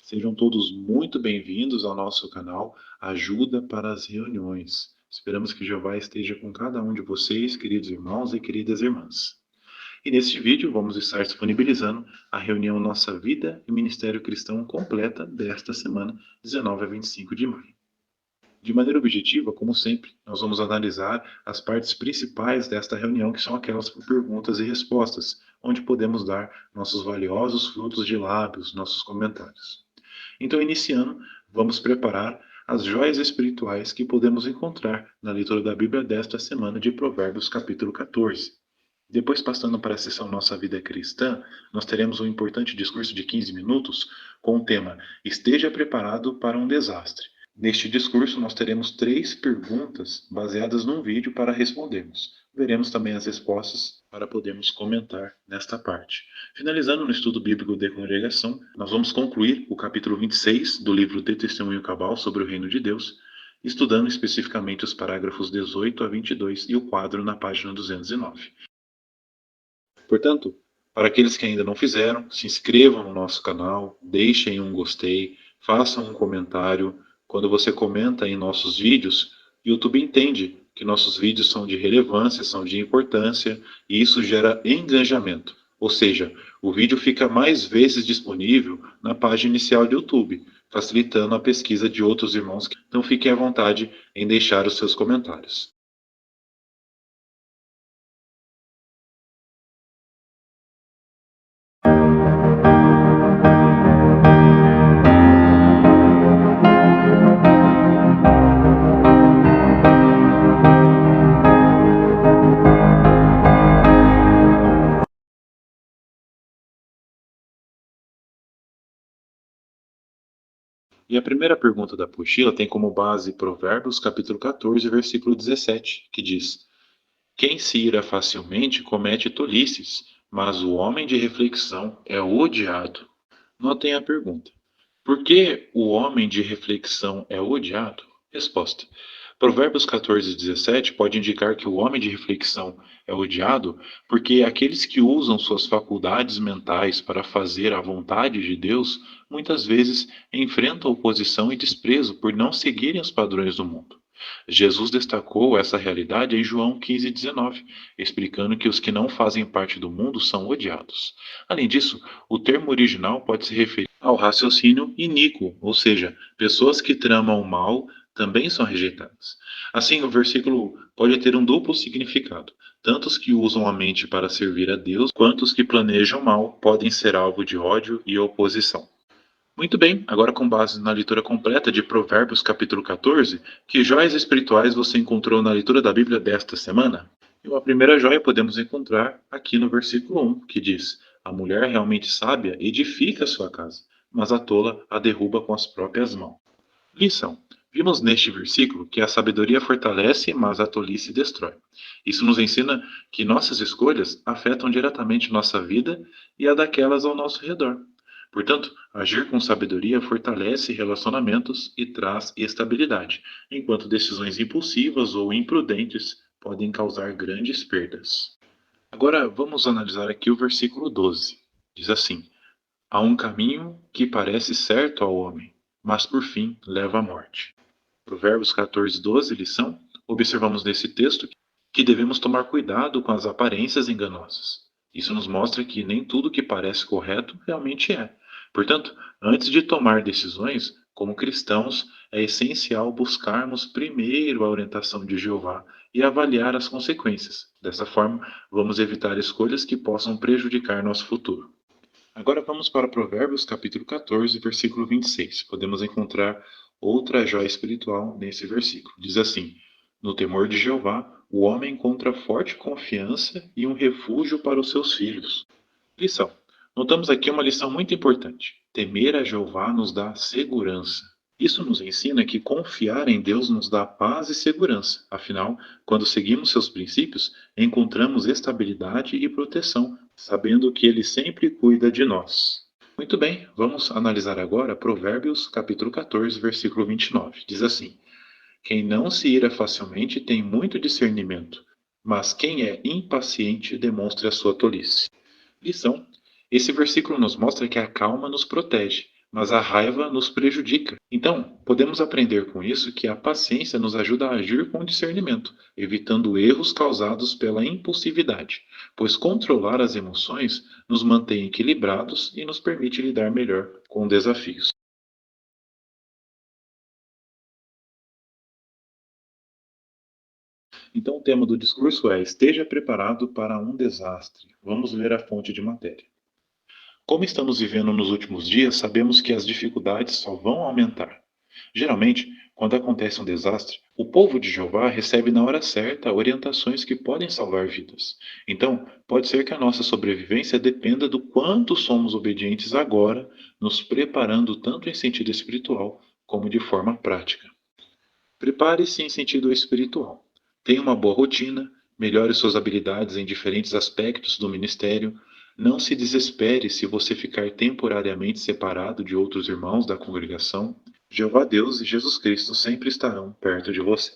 Sejam todos muito bem-vindos ao nosso canal Ajuda para as Reuniões. Esperamos que Jeová esteja com cada um de vocês, queridos irmãos e queridas irmãs. E neste vídeo vamos estar disponibilizando a reunião Nossa Vida e Ministério Cristão completa desta semana, 19 a 25 de maio. De maneira objetiva, como sempre, nós vamos analisar as partes principais desta reunião, que são aquelas por perguntas e respostas, onde podemos dar nossos valiosos frutos de lábios, nossos comentários. Então, iniciando, vamos preparar as joias espirituais que podemos encontrar na leitura da Bíblia desta semana de Provérbios, capítulo 14. Depois, passando para a sessão Nossa Vida Cristã, nós teremos um importante discurso de 15 minutos com o tema Esteja preparado para um desastre. Neste discurso, nós teremos 3 perguntas baseadas num vídeo para respondermos. Veremos também as respostas para podermos comentar nesta parte. Finalizando no estudo bíblico de congregação, nós vamos concluir o capítulo 26 do livro de Testemunho Cabal sobre o Reino de Deus, estudando especificamente os parágrafos 18 a 22 e o quadro na página 209. Portanto, para aqueles que ainda não fizeram, se inscrevam no nosso canal, deixem um gostei, façam um comentário. Quando você comenta em nossos vídeos, o YouTube entende que nossos vídeos são de relevância, são de importância, e isso gera engajamento. Ou seja, o vídeo fica mais vezes disponível na página inicial do YouTube, facilitando a pesquisa de outros irmãos. Então fiquem à vontade em deixar os seus comentários. E a primeira pergunta da apostila tem como base Provérbios capítulo 14, versículo 17, que diz: Quem se ira facilmente comete tolices, mas o homem de reflexão é odiado. Notem a pergunta. Por que o homem de reflexão é odiado? Resposta. Provérbios 14, 17 pode indicar que o homem de reflexão é odiado porque aqueles que usam suas faculdades mentais para fazer a vontade de Deus muitas vezes enfrentam oposição e desprezo por não seguirem os padrões do mundo. Jesus destacou essa realidade em João 15,19, explicando que os que não fazem parte do mundo são odiados. Além disso, o termo original pode se referir ao raciocínio iníquo, ou seja, pessoas que tramam o mal também são rejeitadas. Assim, o versículo pode ter um duplo significado. Tanto os que usam a mente para servir a Deus, quanto os que planejam mal podem ser alvo de ódio e oposição. Muito bem, agora com base na leitura completa de Provérbios capítulo 14, que joias espirituais você encontrou na leitura da Bíblia desta semana? E uma primeira joia podemos encontrar aqui no versículo 1, que diz: A mulher realmente sábia edifica a sua casa, mas a tola a derruba com as próprias mãos. Lição. Vimos neste versículo que a sabedoria fortalece, mas a tolice destrói. Isso nos ensina que nossas escolhas afetam diretamente nossa vida e a daquelas ao nosso redor. Portanto, agir com sabedoria fortalece relacionamentos e traz estabilidade, enquanto decisões impulsivas ou imprudentes podem causar grandes perdas. Agora vamos analisar aqui o versículo 12. Diz assim: Há um caminho que parece certo ao homem, mas por fim leva à morte. Provérbios 14, 12, lição, observamos nesse texto que devemos tomar cuidado com as aparências enganosas. Isso nos mostra que nem tudo que parece correto realmente é. Portanto, antes de tomar decisões, como cristãos, é essencial buscarmos primeiro a orientação de Jeová e avaliar as consequências. Dessa forma, vamos evitar escolhas que possam prejudicar nosso futuro. Agora vamos para Provérbios capítulo 14, versículo 26. Podemos encontrar outra joia espiritual nesse versículo. Diz assim: No temor de Jeová, o homem encontra forte confiança e um refúgio para os seus filhos. Lição. Notamos aqui uma lição muito importante. Temer a Jeová nos dá segurança. Isso nos ensina que confiar em Deus nos dá paz e segurança. Afinal, quando seguimos seus princípios, encontramos estabilidade e proteção, sabendo que Ele sempre cuida de nós. Muito bem, vamos analisar agora Provérbios capítulo 14, versículo 29. Diz assim: Quem não se ira facilmente tem muito discernimento, mas quem é impaciente demonstra a sua tolice. Lição. Esse versículo nos mostra que a calma nos protege, mas a raiva nos prejudica. Então, podemos aprender com isso que a paciência nos ajuda a agir com discernimento, evitando erros causados pela impulsividade, pois controlar as emoções nos mantém equilibrados e nos permite lidar melhor com desafios. Então, o tema do discurso é: esteja preparado para um desastre. Vamos ler a fonte de matéria. Como estamos vivendo nos últimos dias, sabemos que as dificuldades só vão aumentar. Geralmente, quando acontece um desastre, o povo de Jeová recebe na hora certa orientações que podem salvar vidas. Então, pode ser que a nossa sobrevivência dependa do quanto somos obedientes agora, nos preparando tanto em sentido espiritual como de forma prática. Prepare-se em sentido espiritual. Tenha uma boa rotina, melhore suas habilidades em diferentes aspectos do ministério. Não se desespere se você ficar temporariamente separado de outros irmãos da congregação. Jeová Deus e Jesus Cristo sempre estarão perto de você.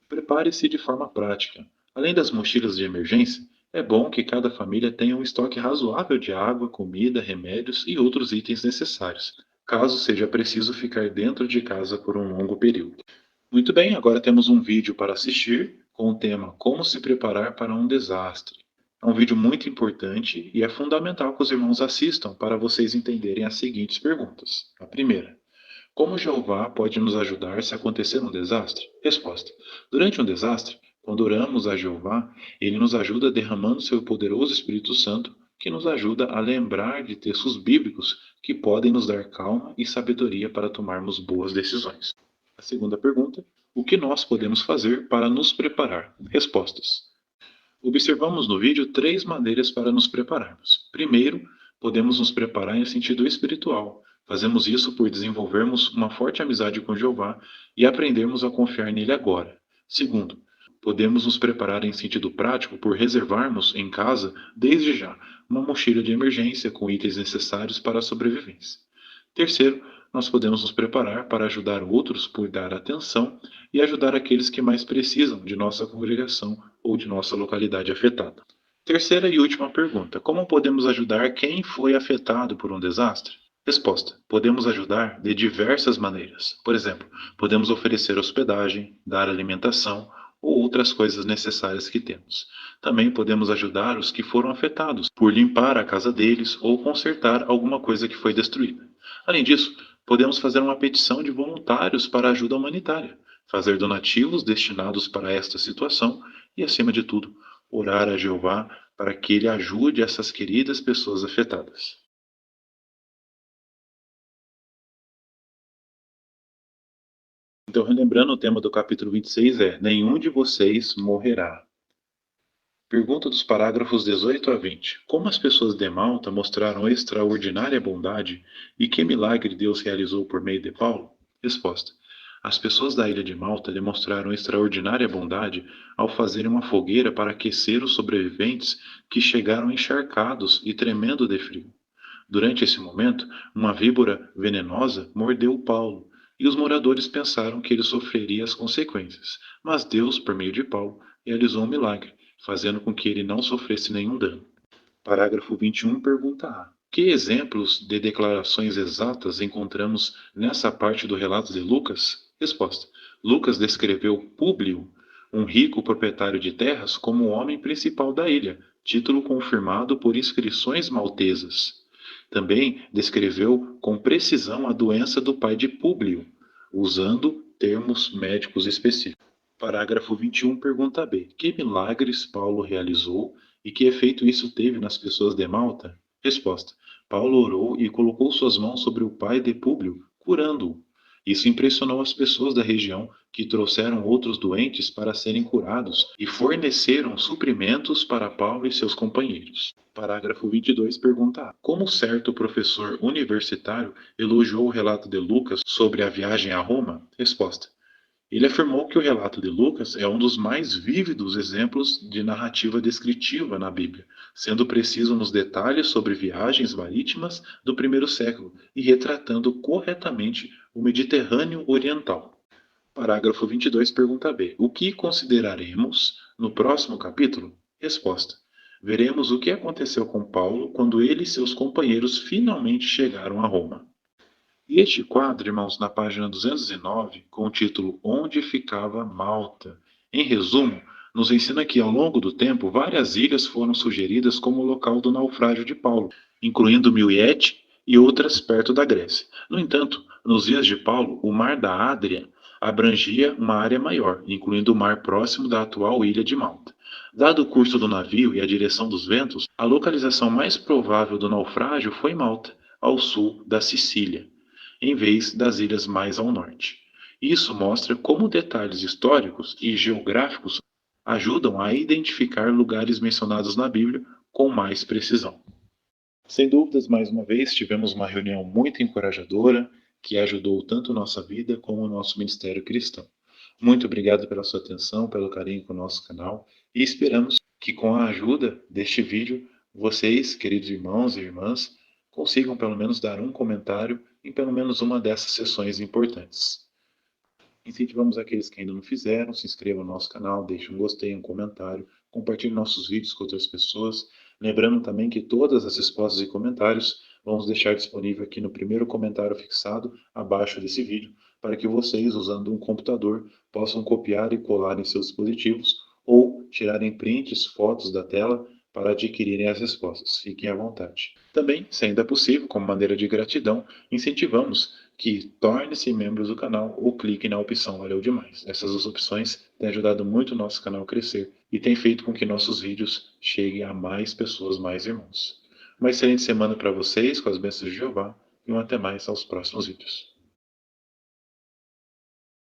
Prepare-se de forma prática. Além das mochilas de emergência, é bom que cada família tenha um estoque razoável de água, comida, remédios e outros itens necessários, caso seja preciso ficar dentro de casa por um longo período. Muito bem, agora temos um vídeo para assistir com o tema Como se preparar para um desastre. É um vídeo muito importante e é fundamental que os irmãos assistam para vocês entenderem as seguintes perguntas. A primeira: como Jeová pode nos ajudar se acontecer um desastre? Resposta: durante um desastre, quando oramos a Jeová, ele nos ajuda derramando seu poderoso Espírito Santo, que nos ajuda a lembrar de textos bíblicos que podem nos dar calma e sabedoria para tomarmos boas decisões. A segunda pergunta: o que nós podemos fazer para nos preparar? Respostas: observamos no vídeo três maneiras para nos prepararmos. Primeiro, podemos nos preparar em sentido espiritual. Fazemos isso por desenvolvermos uma forte amizade com Jeová e aprendermos a confiar nele agora. Segundo, podemos nos preparar em sentido prático por reservarmos em casa, desde já, uma mochila de emergência com itens necessários para a sobrevivência. Terceiro, nós podemos nos preparar para ajudar outros por dar atenção e ajudar aqueles que mais precisam de nossa congregação ou de nossa localidade afetada. Terceira e última pergunta: como podemos ajudar quem foi afetado por um desastre? Resposta: podemos ajudar de diversas maneiras. Por exemplo, podemos oferecer hospedagem, dar alimentação ou outras coisas necessárias que temos. Também podemos ajudar os que foram afetados por limpar a casa deles ou consertar alguma coisa que foi destruída. Além disso, podemos fazer uma petição de voluntários para a ajuda humanitária, fazer donativos destinados para esta situação e, acima de tudo, orar a Jeová para que ele ajude essas queridas pessoas afetadas. Então, relembrando, o tema do capítulo 26 é: nenhum de vocês morrerá. Pergunta dos parágrafos 18 a 20. Como as pessoas de Malta mostraram extraordinária bondade e que milagre Deus realizou por meio de Paulo? Resposta: as pessoas da ilha de Malta demonstraram extraordinária bondade ao fazerem uma fogueira para aquecer os sobreviventes que chegaram encharcados e tremendo de frio. Durante esse momento, uma víbora venenosa mordeu Paulo, e os moradores pensaram que ele sofreria as consequências. Mas Deus, por meio de Paulo, realizou um milagre, fazendo com que ele não sofresse nenhum dano. Parágrafo 21, pergunta A. Que exemplos de declarações exatas encontramos nessa parte do relato de Lucas? Resposta: Lucas descreveu Públio, um rico proprietário de terras, como o homem principal da ilha, título confirmado por inscrições maltesas. Também descreveu com precisão a doença do pai de Públio, usando termos médicos específicos. Parágrafo 21, pergunta B. Que milagres Paulo realizou e que efeito isso teve nas pessoas de Malta? Resposta: Paulo orou e colocou suas mãos sobre o pai de Públio, curando-o. Isso impressionou as pessoas da região, que trouxeram outros doentes para serem curados e forneceram suprimentos para Paulo e seus companheiros. Parágrafo 22, pergunta A. Como certo professor universitário elogiou o relato de Lucas sobre a viagem a Roma? Resposta: ele afirmou que o relato de Lucas é um dos mais vívidos exemplos de narrativa descritiva na Bíblia, sendo preciso nos detalhes sobre viagens marítimas do primeiro século e retratando corretamente o Mediterrâneo Oriental. Parágrafo 22, pergunta B. O que consideraremos no próximo capítulo? Resposta: veremos o que aconteceu com Paulo quando ele e seus companheiros finalmente chegaram a Roma. E este quadro, irmãos, na página 209, com o título Onde ficava Malta? Em resumo, nos ensina que ao longo do tempo várias ilhas foram sugeridas como local do naufrágio de Paulo, incluindo Milete e outras perto da Grécia. No entanto, nos dias de Paulo, o Mar da Adria abrangia uma área maior, incluindo o mar próximo da atual ilha de Malta. Dado o curso do navio e a direção dos ventos, a localização mais provável do naufrágio foi Malta, ao sul da Sicília, em vez das ilhas mais ao norte. Isso mostra como detalhes históricos e geográficos ajudam a identificar lugares mencionados na Bíblia com mais precisão. Sem dúvidas, mais uma vez, tivemos uma reunião muito encorajadora que ajudou tanto nossa vida como o nosso ministério cristão. Muito obrigado pela sua atenção, pelo carinho com o nosso canal e esperamos que com a ajuda deste vídeo, vocês, queridos irmãos e irmãs, consigam pelo menos dar um comentário em pelo menos uma dessas sessões importantes. Incentivamos aqueles que ainda não fizeram, se inscrevam no nosso canal, deixem um gostei, um comentário, compartilhem nossos vídeos com outras pessoas. Lembrando também que todas as respostas e comentários vamos deixar disponível aqui no primeiro comentário fixado abaixo desse vídeo, para que vocês, usando um computador, possam copiar e colar em seus dispositivos ou tirarem prints, fotos da tela para adquirirem as respostas. Fiquem à vontade. Também, se ainda possível, como maneira de gratidão, incentivamos que torne-se membros do canal ou clique na opção Valeu Demais. Essas duas opções têm ajudado muito o nosso canal a crescer e têm feito com que nossos vídeos cheguem a mais pessoas, mais irmãos. Uma excelente semana para vocês, com as bênçãos de Jeová, e um até mais aos próximos vídeos.